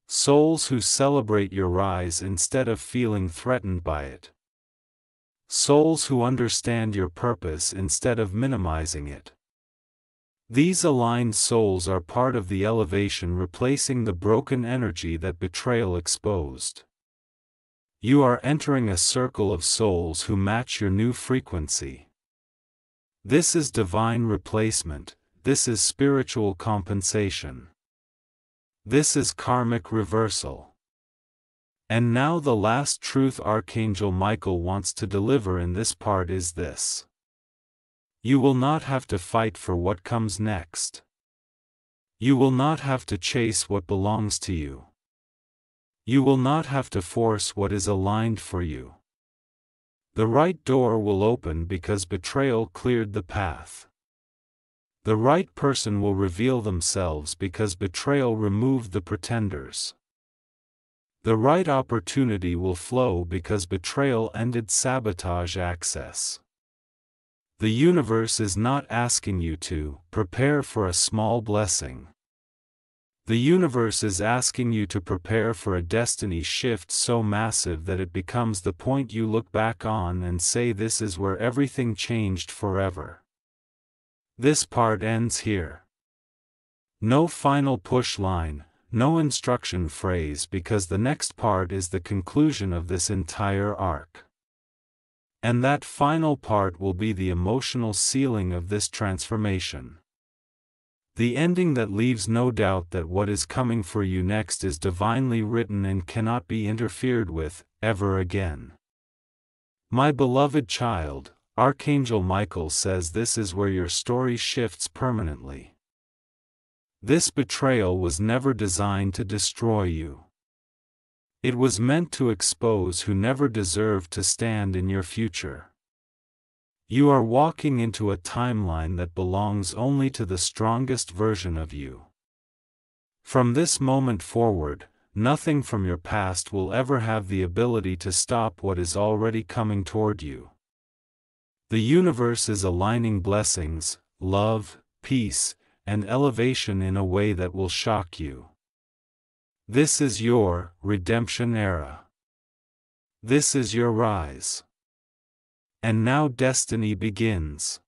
Souls who celebrate your rise instead of feeling threatened by it. Souls who understand your purpose instead of minimizing it. These aligned souls are part of the elevation replacing the broken energy that betrayal exposed. You are entering a circle of souls who match your new frequency. This is divine replacement, this is spiritual compensation. This is karmic reversal. And now the last truth Archangel Michael wants to deliver in this part is this. You will not have to fight for what comes next. You will not have to chase what belongs to you. You will not have to force what is aligned for you. The right door will open because betrayal cleared the path. The right person will reveal themselves because betrayal removed the pretenders. The right opportunity will flow because betrayal ended sabotage access. The universe is not asking you to prepare for a small blessing. The universe is asking you to prepare for a destiny shift so massive that it becomes the point you look back on and say this is where everything changed forever. This part ends here. No final push line. No instruction phrase because the next part is the conclusion of this entire arc. And that final part will be the emotional sealing of this transformation. The ending that leaves no doubt that what is coming for you next is divinely written and cannot be interfered with, ever again. My beloved child, Archangel Michael says this is where your story shifts permanently. This betrayal was never designed to destroy you. It was meant to expose who never deserved to stand in your future. You are walking into a timeline that belongs only to the strongest version of you. From this moment forward, nothing from your past will ever have the ability to stop what is already coming toward you. The universe is aligning blessings, love, peace, and elevation in a way that will shock you. This is your redemption era. This is your rise. And now destiny begins.